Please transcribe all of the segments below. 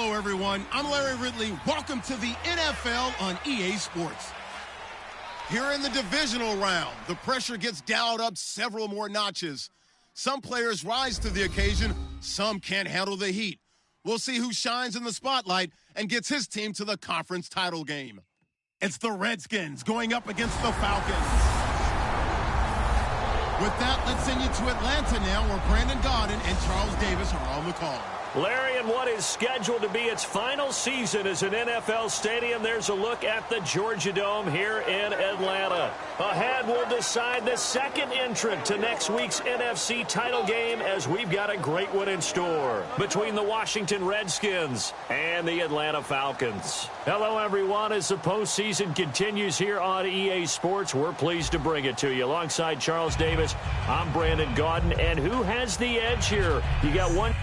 Hello, everyone. I'm Larry Ridley. Welcome to the NFL on EA Sports. Here in the divisional round, the pressure gets dialed up several more notches. Some players rise to the occasion. Some can't handle the heat. We'll see who shines in the spotlight and gets his team to the conference title game. It's the Redskins going up against the Falcons. With that, let's send you to Atlanta now, where Brandon Gaudin and Charles Davis are on the call. Larry, in what is scheduled to be its final season as an NFL stadium, there's a look at the Georgia Dome here in Atlanta. Ahead, we'll decide the second entrant to next week's NFC title game, as we've got a great one in store between the Washington Redskins and the Atlanta Falcons. Hello, everyone. As the postseason continues here on EA Sports, we're pleased to bring it to you. Alongside Charles Davis, I'm Brandon Gaudin, and who has the edge here? You got one...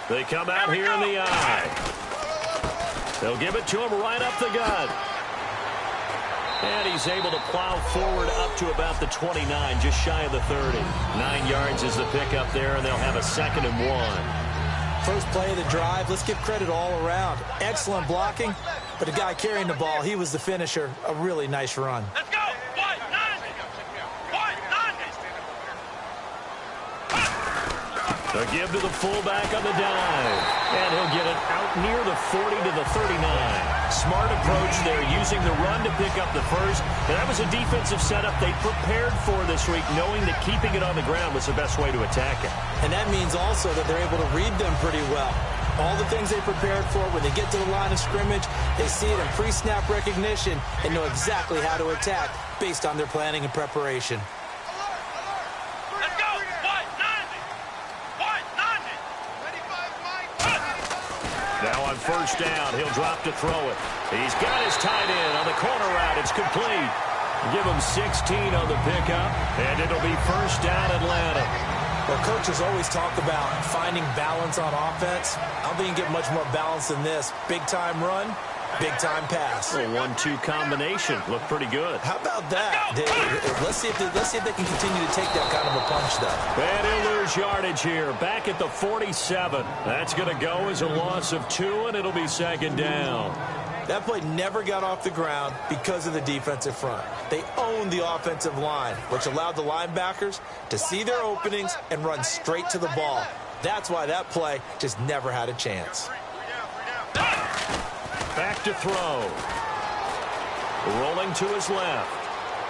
They come out here in the eye. They'll give it to him right up the gut. And he's able to plow forward up to about the 29, just shy of the 30. 9 yards is the pickup there, and they'll have a 2nd and 1. First play of the drive, let's give credit all around. Excellent blocking, but the guy carrying the ball, he was the finisher. A really nice run. Let's go! A give to the fullback on the dive. And he'll get it out near the 40 to the 39. Smart approach there, using the run to pick up the first. And that was a defensive setup they prepared for this week, knowing that keeping it on the ground was the best way to attack it. And that means also that they're able to read them pretty well. All the things they prepared for, when they get to the line of scrimmage, they see it in pre-snap recognition and know exactly how to attack based on their planning and preparation. Now on first down, he'll drop to throw it. He's got his tight end on the corner route. It's complete. Give him 16 on the pickup, and it'll be first down Atlanta. Well, coaches always talk about finding balance on offense. I don't think you get much more balance than this. Big-time run, big-time pass. A 1-2 combination. Looked pretty good. How about that? Let's see if they can continue to take that kind of a punch, though. And he'll lose yardage here. Back at the 47. That's going to go as a loss of 2, and it'll be 2nd down. That play never got off the ground because of the defensive front. They owned the offensive line, which allowed the linebackers to see their openings and run straight to the ball. That's why that play just never had a chance. Back to throw. Rolling to his left.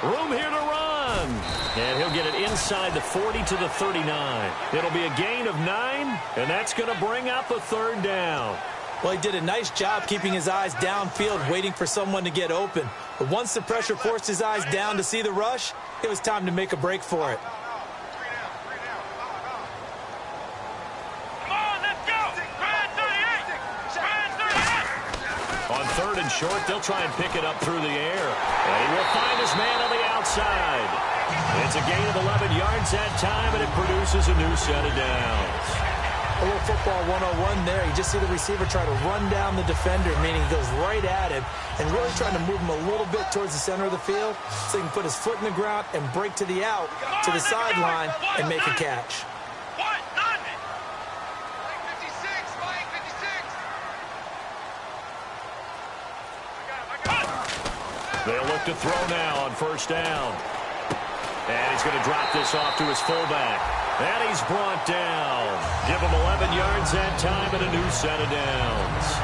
Room here to run. And he'll get it inside the 40 to the 39. It'll be a gain of 9, and that's going to bring up a 3rd down. Well, he did a nice job keeping his eyes downfield, waiting for someone to get open. But once the pressure forced his eyes down to see the rush, it was time to make a break for it. On 3rd and short, they'll try and pick it up through the air. And he will find his man on the outside. It's a gain of 11 yards that time, and it produces a new set of downs. A little football 101 there. You just see the receiver try to run down the defender, meaning he goes right at him and really trying to move him a little bit towards the center of the field so he can put his foot in the ground and break to the out, to the sideline, and make a catch. They'll look to throw now on first down. And he's going to drop this off to his fullback. And he's brought down. Give him 11 yards that time and a new set of downs.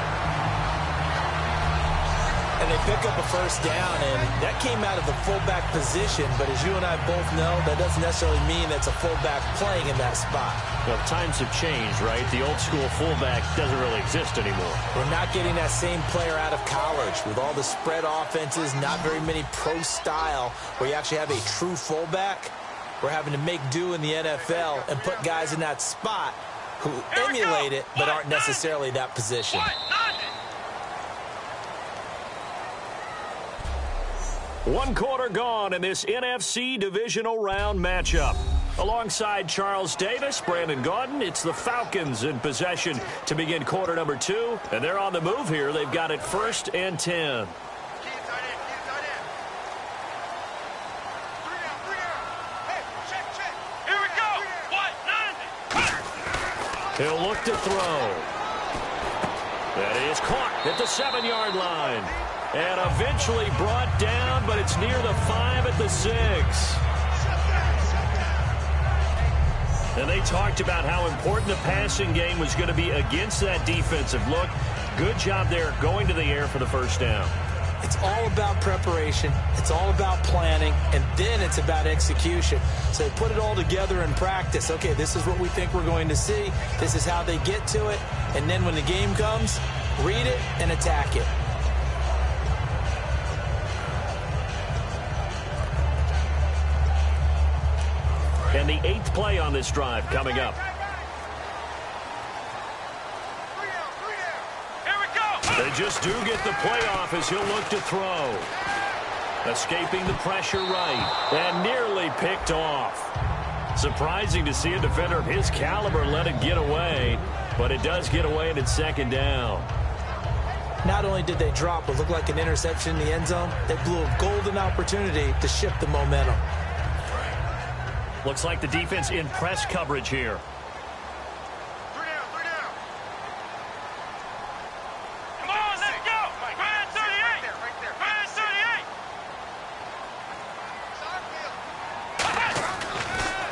And they pick up a first down, and that came out of the fullback position. But as you and I both know, that doesn't necessarily mean that's a fullback playing in that spot. Well, times have changed, right? The old school fullback doesn't really exist anymore. We're not getting that same player out of college with all the spread offenses, not very many pro style where you actually have a true fullback. We're having to make do in the NFL and put guys in that spot who emulate it but aren't necessarily that position. One quarter gone in this NFC divisional round matchup. Alongside Charles Davis, Brandon Gaudin, it's the Falcons in possession to begin quarter number 2. And they're on the move here. They've got it 1st and 10. He'll look to throw. That is caught at the 7-yard line. And eventually brought down, but it's near the 5 at the 6. And they talked about how important the passing game was going to be against that defensive look. Good job there going to the air for the first down. It's all about preparation. It's all about planning. And then it's about execution. So they put it all together in practice. Okay, this is what we think we're going to see. This is how they get to it. And then when the game comes, read it and attack it. And the 8th play on this drive coming up. They just do get the playoff as he'll look to throw. Escaping the pressure right. And nearly picked off. Surprising to see a defender of his caliber let it get away. But it does get away and it's 2nd down. Not only did they drop what looked like an interception in the end zone, they blew a golden opportunity to shift the momentum. Looks like the defense in press coverage here. Three down. Come on, let's go. Ryan 38. Ryan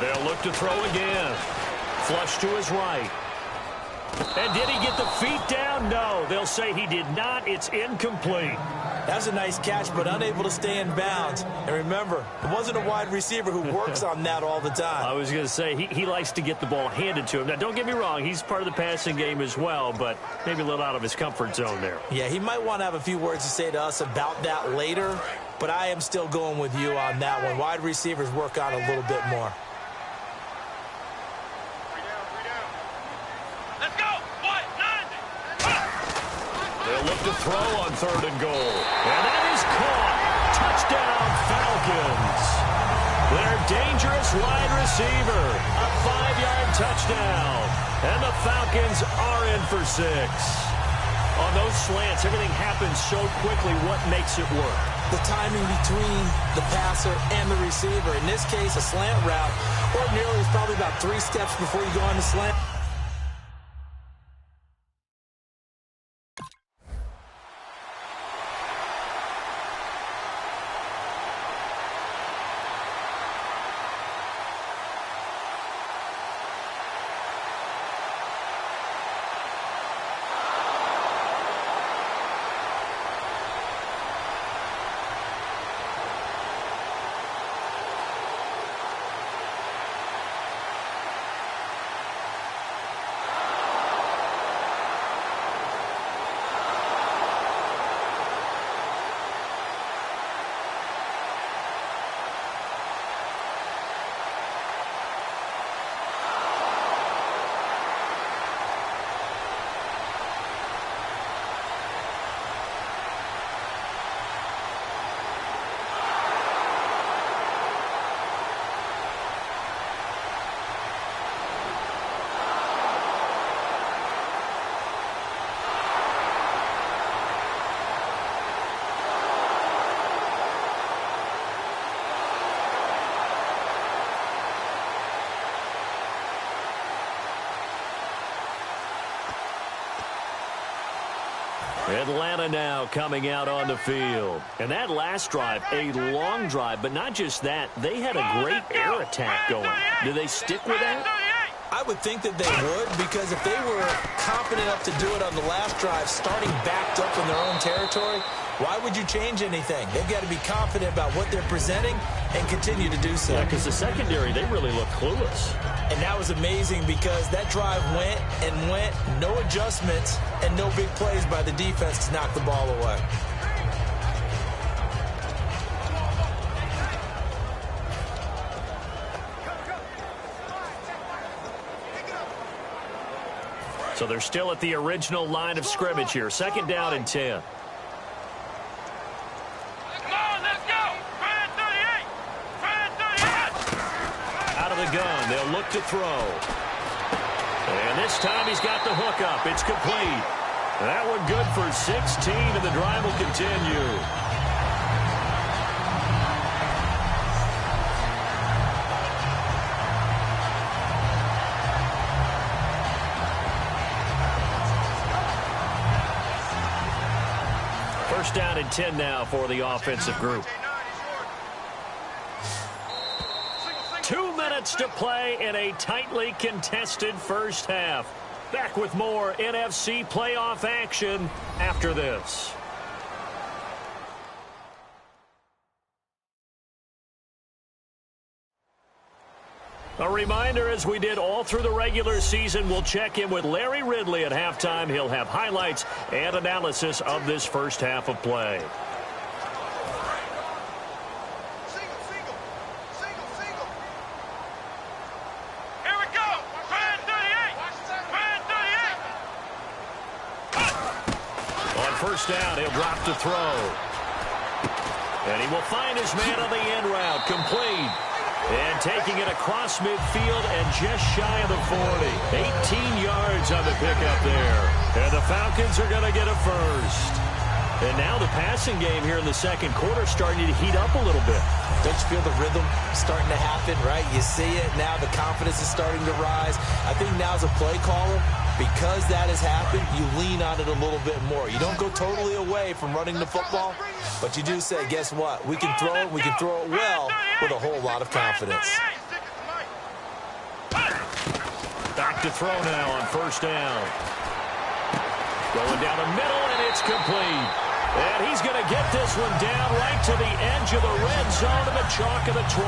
38. They'll look to throw again. Flush to his right. And did he get the feet down? No. They'll say he did not. It's incomplete. That was a nice catch, but unable to stay in bounds. And remember, it wasn't a wide receiver who works on that all the time. I was going to say, he likes to get the ball handed to him. Now, don't get me wrong. He's part of the passing game as well, but maybe a little out of his comfort zone there. Yeah, he might want to have a few words to say to us about that later, but I am still going with you on that one. Wide receivers work on a little bit more. They'll look to throw on 3rd and goal. And that is caught. Touchdown, Falcons. Their dangerous wide receiver. A 5-yard touchdown. And the Falcons are in for 6. On those slants, everything happens so quickly. What makes it work? The timing between the passer and the receiver. In this case, a slant route. Ordinarily, it's probably about 3 steps before you go on the slant. Atlanta now coming out on the field. And that last drive, a long drive, but not just that. They had a great air attack going. Do they stick with that? I would think that they would, because if they were confident enough to do it on the last drive, starting backed up in their own territory, Why would you change anything? They've got to be confident about what they're presenting and continue to do so. Yeah, because the secondary, they really look clueless. And that was amazing because that drive went and went, no adjustments, and no big plays by the defense to knock the ball away. So they're still at the original line of scrimmage here. 2nd down and 10. Out of the gun, they'll look to throw. And this time he's got the hook up. It's complete. That one good for 16, and the drive will continue. First down and 10 now for the offensive group. 2 minutes to play in a tightly contested first half. Back with more NFC playoff action after this. A reminder, as we did all through the regular season, we'll check in with Larry Ridley at halftime. He'll have highlights and analysis of this first half of play. Here we go. Fan 38. Fan 38. On first down, he'll drop to throw. And he will find his man on the end route. Complete. And taking it across midfield and just shy of the 40. 18 yards on the pickup there. And the Falcons are going to get a first. And now the passing game here in the second quarter starting to heat up a little bit. Don't you feel the rhythm starting to happen, right? You see it now. The confidence is starting to rise. I think now as a play caller, because that has happened, you lean on it a little bit more. You don't go totally away from running the football, but you do say, guess what? We can throw it. We can throw it well with a whole lot of confidence. Back to throw now on first down. Going down the middle, and it's complete. And he's going to get this one down right to the edge of the red zone of the chalk of the 20.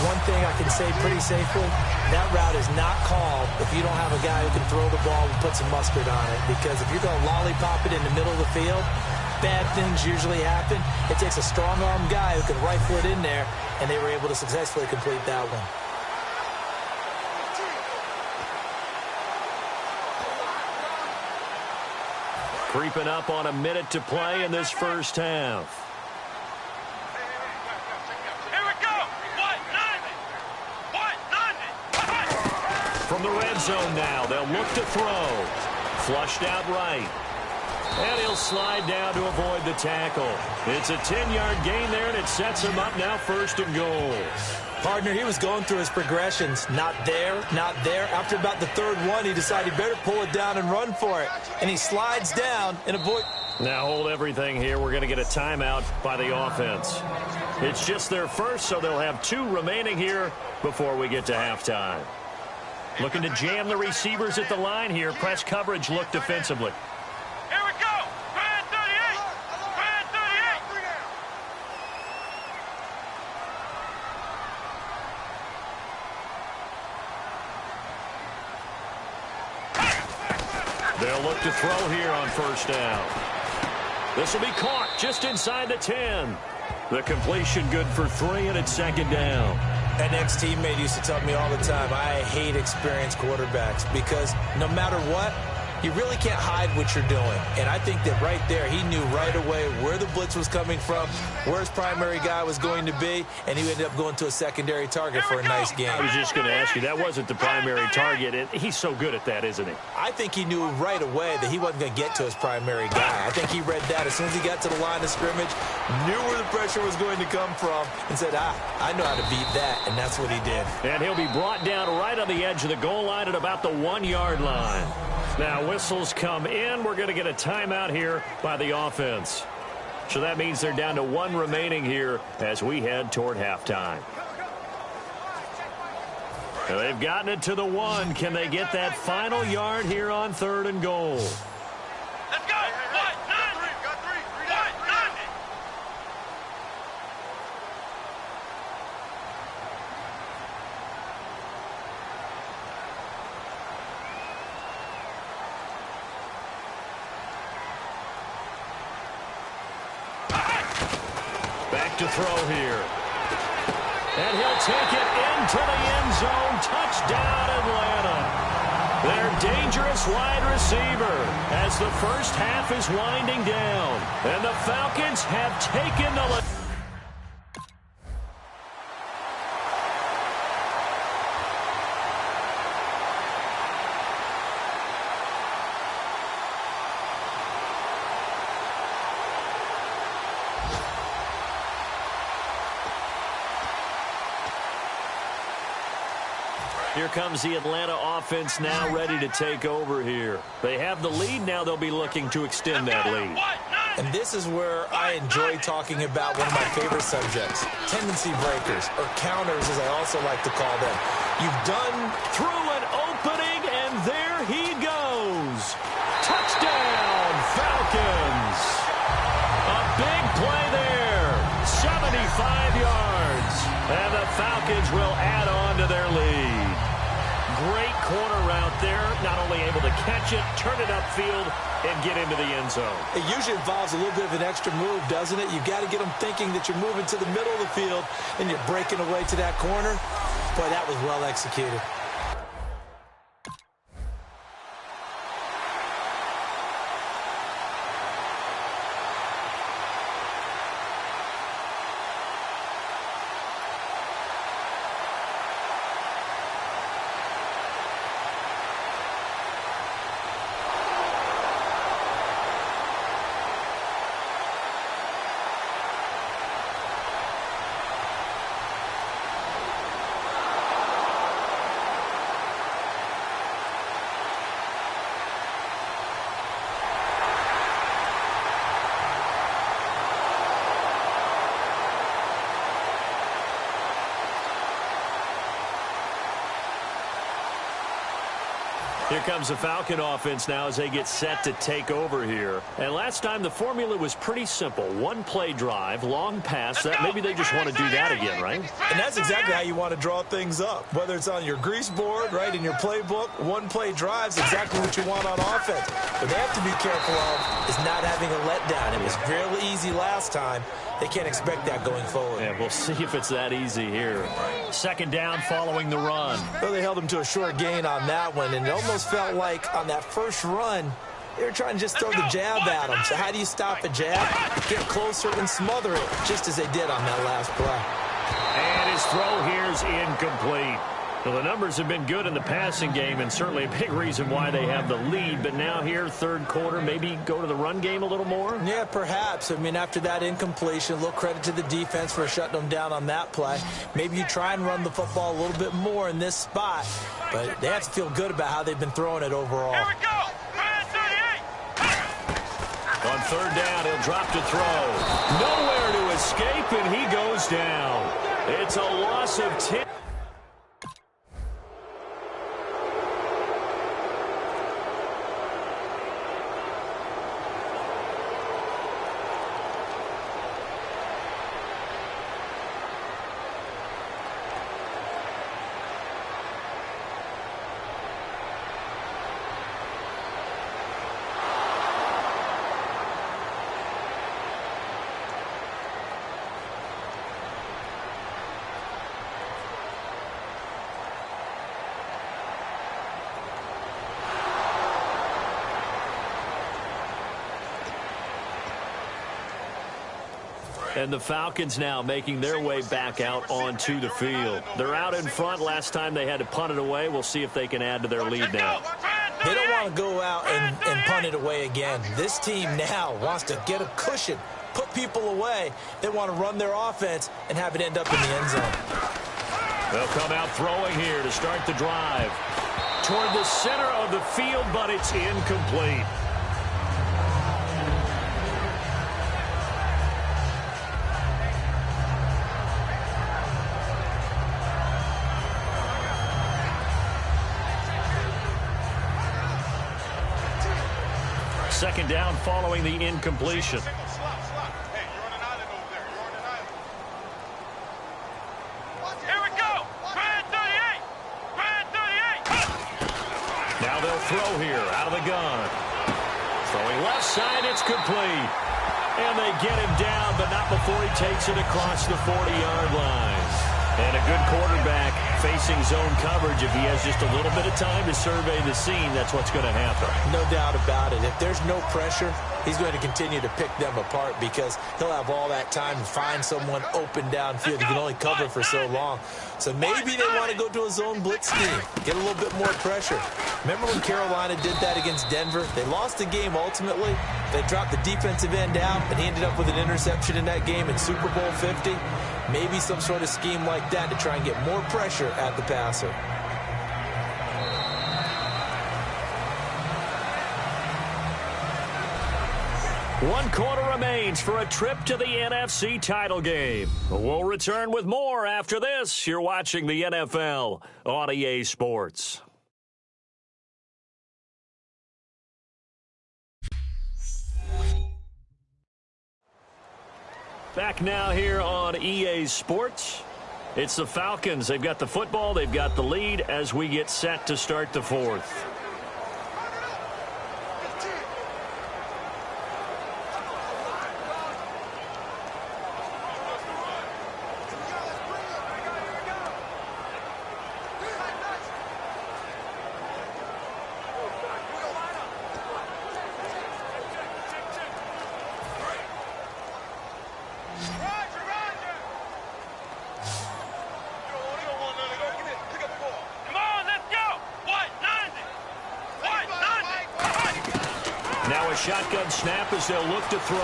One thing I can say pretty safely, that route is not called if you don't have a guy who can throw the ball and put some mustard on it. Because if you're going to lollipop it in the middle of the field, bad things usually happen. It takes a strong-arm guy who can rifle it in there, and they were able to successfully complete that one. Creeping up on a minute to play in this first half. From the red zone now, they'll look to throw. Flushed out right. And he'll slide down to avoid the tackle. It's a 10-yard gain there, and it sets him up now 1st and goal. Partner, he was going through his progressions. Not there, not there. After about the 3rd one, he decided he better pull it down and run for it. And he slides down and avoid. Now hold everything here. We're going to get a timeout by the offense. It's just their first, so they'll have 2 remaining here before we get to halftime. Looking to jam the receivers at the line here. Press coverage look defensively. Here we go. Fan 38. Fan 38. They'll look to throw here on first down. This will be caught just inside the 10. The completion good for 3, and it's 2nd down. An ex-teammate used to tell me all the time, I hate experienced quarterbacks because no matter what, you really can't hide what you're doing. And I think that right there, he knew right away where the blitz was coming from, where his primary guy was going to be, and he ended up going to a secondary target for a nice game. I was just going to ask you, that wasn't the primary target, and he's so good at that, isn't he? I think he knew right away that he wasn't going to get to his primary guy. I think he read that as soon as he got to the line of scrimmage, knew where the pressure was going to come from, and said, I know how to beat that, and that's what he did. And he'll be brought down right on the edge of the goal line at about the 1-yard line. Now whistles come in. We're going to get a timeout here by the offense. So that means they're down to 1 remaining here as we head toward halftime. Now they've gotten it to the 1. Can they get that final yard here on 3rd and goal? Let's go. 1, 9, 3, got 3. back to throw here. And he'll take it into the end zone. Touchdown, Atlanta. Their dangerous wide receiver as the first half is winding down. And the Falcons have taken the lead. Here comes the Atlanta offense now ready to take over here. They have the lead now. They'll be looking to extend that lead. And this is where I enjoy talking about one of my favorite subjects, tendency breakers, or counters as I also like to call them. You've done through an opening, and there he goes. Touchdown, Falcons. A big play there, 75 yards. And the Falcons will add on to their lead. Great corner route there, not only able to catch it, turn it upfield, and get into the end zone. It usually involves a little bit of an extra move, doesn't it? You've got to get them thinking that you're moving to the middle of the field and you're breaking away to that corner. Boy, that was well executed. Here comes the Falcon offense now as they get set to take over here. And last time the formula was pretty simple. One play drive, long pass. That maybe they just want to do that again, right? And that's exactly how you want to draw things up. Whether it's on your grease board, right, in your playbook, one play drives exactly what you want on offense. What they have to be careful of is not having a letdown. It was fairly easy last time. They can't expect that going forward. Yeah, we'll see if it's that easy here. Second down following the run. Well, they held him to a short gain on that one, and it almost felt like on that first run, they were trying to just throw the jab at him. So how do you stop a jab? Get closer and smother it, just as they did on that last play. And his throw here is incomplete. Well, the numbers have been good in the passing game, and certainly a big reason why they have the lead. But now here, third quarter, maybe go to the run game a little more? Yeah, perhaps. I mean, after that incompletion, a little credit to the defense for shutting them down on that play. Maybe you try and run the football a little bit more in this spot. But they have to feel good about how they've been throwing it overall. Here we go. On third down, he'll drop to throw. Nowhere to escape, and he goes down. It's a loss of 10. And the Falcons now making their way back out onto the field. They're out in front. Last time they had to punt it away. We'll see if they can add to their lead now. They don't want to go out and punt it away again. This team now wants to get a cushion, put people away. They want to run their offense and have it end up in the end zone. They'll come out throwing here to start the drive. Toward the center of the field, but it's incomplete. Second down following the incompletion. Hey, you're on an island over there. You're on an island. Here we go. Grand 38. Grand 38. Now they'll throw here out of the gun. Throwing left side, it's complete. And they get him down, but not before he takes it across the 40-yard line. And a good quarterback facing zone coverage. If he has just a little bit of time to survey the scene, that's what's going to happen. No doubt about it. If there's no pressure, he's going to continue to pick them apart because he'll have all that time to find someone open downfield. He can only cover for so long. So maybe they want to go to a zone blitz scheme, get a little bit more pressure. Remember when Carolina did that against Denver? They lost the game ultimately. They dropped the defensive end out, and he ended up with an interception in that game in Super Bowl 50. Maybe some sort of scheme like that to try and get more pressure at the passer. One quarter remains for a trip to the NFC title game. We'll return with more after this. You're watching the NFL on EA Sports. Back now here on EA Sports. It's the Falcons. They've got the football. They've got the lead as we get set to start the fourth. Shotgun snap as they'll look to throw.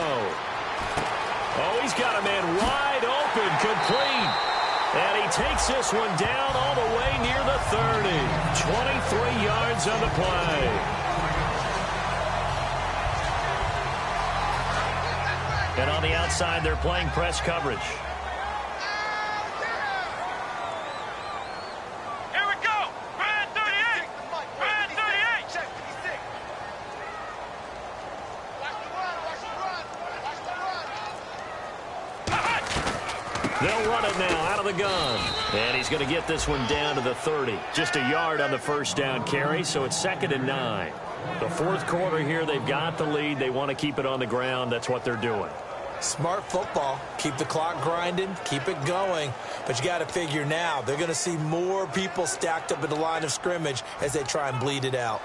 Oh, he's got a man wide open, complete. And he takes this one down all the way near the 30. 23 yards on the play. And on the outside, they're playing press coverage. They'll run it now out of the gun. And he's going to get this one down to the 30. Just a yard on the first down carry, so it's 2nd and 9. The fourth quarter here, they've got the lead. They want to keep it on the ground. That's what they're doing. Smart football. Keep the clock grinding. Keep it going. But you got to figure now, they're going to see more people stacked up at the line of scrimmage as they try and bleed it out.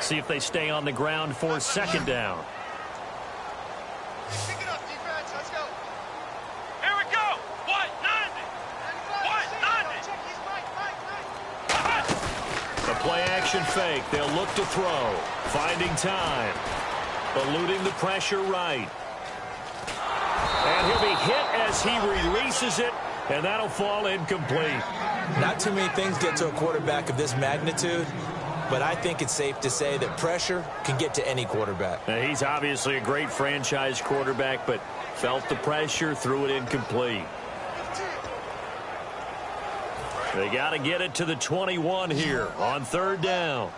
See if they stay on the ground for 2nd down. Play-action fake. They'll look to throw. Finding time. Eluding the pressure right. And he'll be hit as he releases it, and that'll fall incomplete. Not too many things get to a quarterback of this magnitude, but I think it's safe to say that pressure can get to any quarterback. Now, he's obviously a great franchise quarterback, but felt the pressure, threw it incomplete. They got to get it to the 21 here on 3rd down.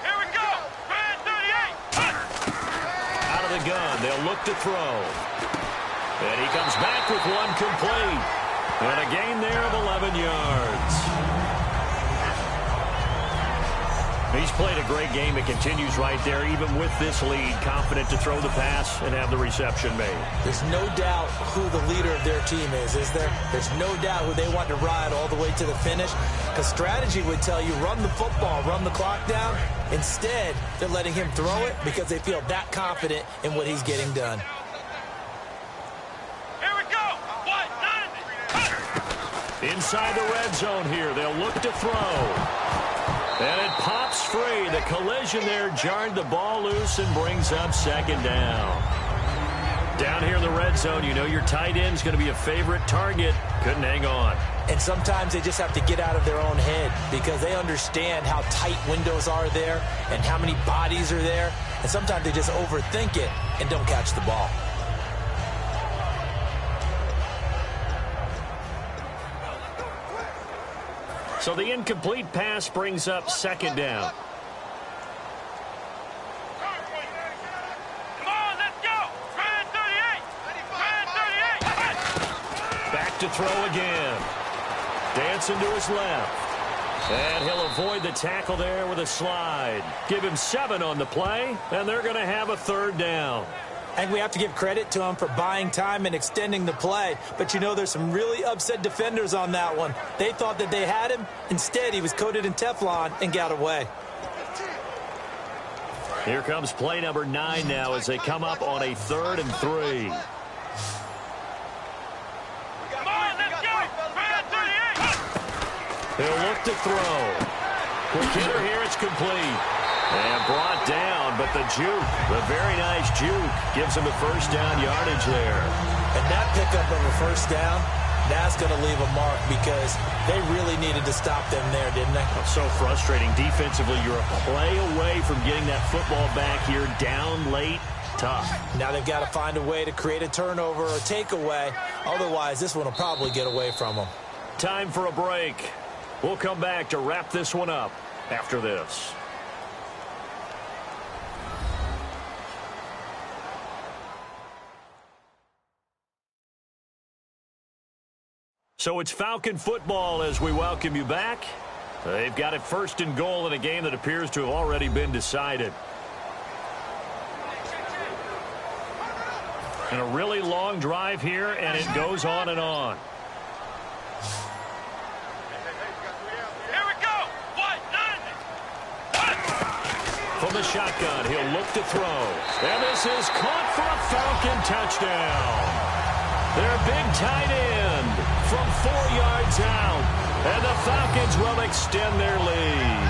Here we go. Man 38. Out of the gun. They'll look to throw. And he comes back with one complete. And a gain there of 11 yards. He's played a great game. It continues right there, even with this lead, confident to throw the pass and have the reception made. There's no doubt who the leader of their team is there? There's no doubt who they want to ride all the way to the finish, because strategy would tell you run the football, run the clock down. Instead, they're letting him throw it because they feel that confident in what he's getting done. Here we go. What? 90. Inside the red zone here, they'll look to throw. And it pops free. The collision there jarred the ball loose and brings up 2nd down. Down here in the red zone, you know your tight end's going to be a favorite target. Couldn't hang on. And sometimes they just have to get out of their own head because they understand how tight windows are there and how many bodies are there. And sometimes they just overthink it and don't catch the ball. So the incomplete pass brings up 2nd down. Come on, let's go. Man 38. Man 38. Back to throw again. Dancing to his left. And he'll avoid the tackle there with a slide. Give him 7 on the play, and they're going to have a 3rd down. I think we have to give credit to him for buying time and extending the play. But, you know, there's some really upset defenders on that one. They thought that they had him. Instead, he was coated in Teflon and got away. Here comes play number 9 now as they come up on a 3rd and 3. Come on, let's go! Right at 38! He'll look to throw. Quick hitter here, it's complete. And brought down, but the juke, the very nice juke, gives him a 1st down yardage there. And that pickup of a 1st down, that's going to leave a mark because they really needed to stop them there, didn't they? So frustrating. Defensively, you're a play away from getting that football back here down late. Tough. Now they've got to find a way to create a turnover or takeaway. Otherwise, this one will probably get away from them. Time for a break. We'll come back to wrap this one up after this. So it's Falcon football as we welcome you back. They've got it 1st and goal in a game that appears to have already been decided. And a really long drive here, and it goes on and on. Here we go! What? From the shotgun, he'll look to throw. And this is caught for a Falcon touchdown. Their big tight end from 4 yards out. And the Falcons will extend their lead.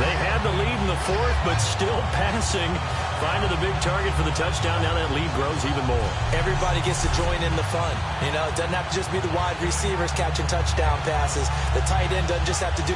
They had the lead in the 4th, but still passing. Finding the big target for the touchdown. Now that lead grows even more. Everybody gets to join in the fun. You know, it doesn't have to just be the wide receivers catching touchdown passes. The tight end doesn't just have to do.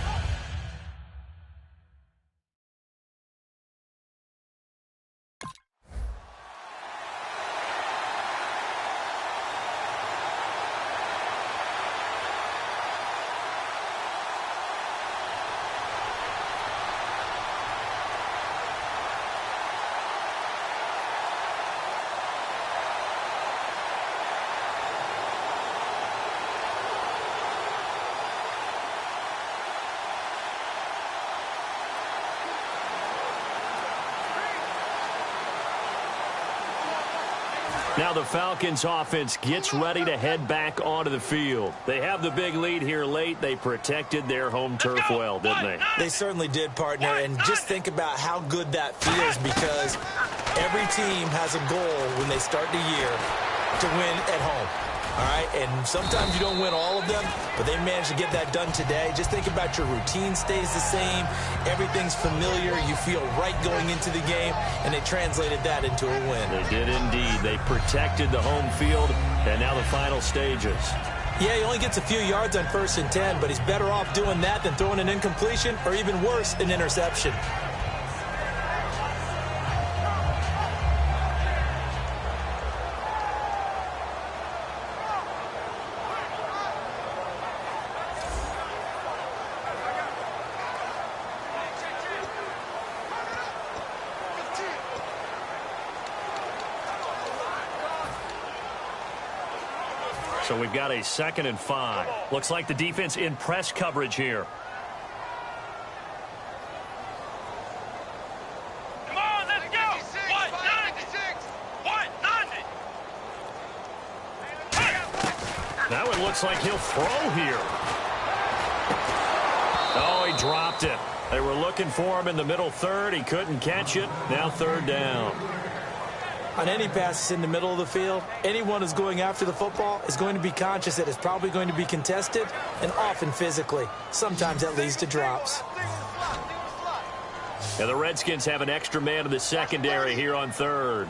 Now the Falcons offense gets ready to head back onto the field. They have the big lead here late. They protected their home turf well, didn't they? They certainly did, partner. And just think about how good that feels because every team has a goal when they start the year to win at home. All right, and sometimes you don't win all of them, but they managed to get that done today. Just think about your routine stays the same. Everything's familiar. You feel right going into the game, and they translated that into a win. They did indeed. They protected the home field, and now the final stages. Yeah, he only gets a few yards on 1st and 10, but he's better off doing that than throwing an incompletion or even worse, an interception. So we've got a 2nd and 5. Looks like the defense in press coverage here. Come on, let's go! What? 96! What? 90! Now it looks like he'll throw here. Oh, he dropped it. They were looking for him in the middle 3rd. He couldn't catch it. Now 3rd down. On any passes in the middle of the field, anyone who's going after the football is going to be conscious that it's probably going to be contested and often physically. Sometimes that leads to drops. And the Redskins have an extra man in the secondary here on 3rd.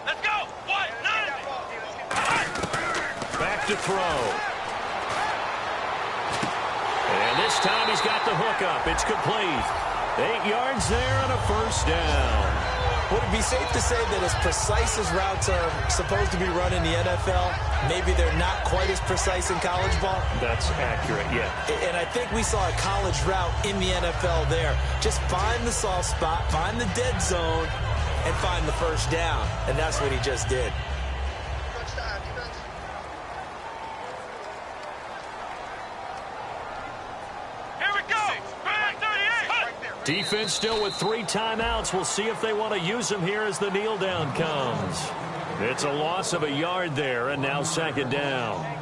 Let's go! What? 90! Back to throw. And this time he's got the hook up. It's complete. 8 yards there and a 1st down. Would it be safe to say that as precise as routes are supposed to be run in the NFL, maybe they're not quite as precise in college ball? That's accurate, yeah. And I think we saw a college route in the NFL there. Just find the soft spot, find the dead zone, and find the 1st down. And that's what he just did. Here we go! Defense still with 3 timeouts. We'll see if they want to use them here as the kneel down comes. It's a loss of a yard there, and now 2nd down.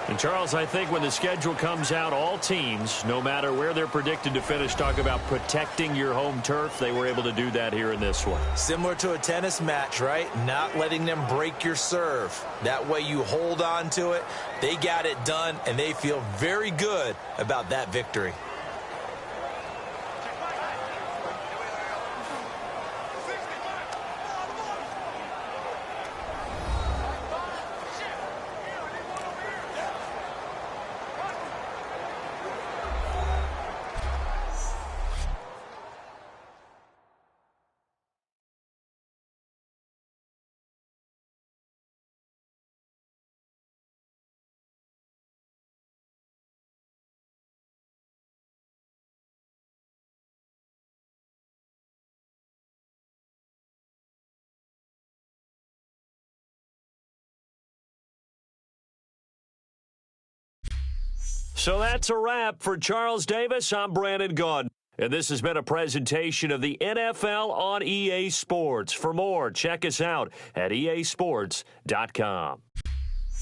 And Charles, I think when the schedule comes out, all teams, no matter where they're predicted to finish, talk about protecting your home turf. They were able to do that here in this one. Similar to a tennis match, right? Not letting them break your serve. That way you hold on to it. They got it done, and they feel very good about that victory. So that's a wrap for Charles Davis. I'm Brandon Gaudin, and this has been a presentation of the NFL on EA Sports. For more, check us out at easports.com.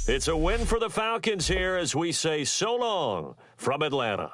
It's a win for the Falcons here as we say so long from Atlanta.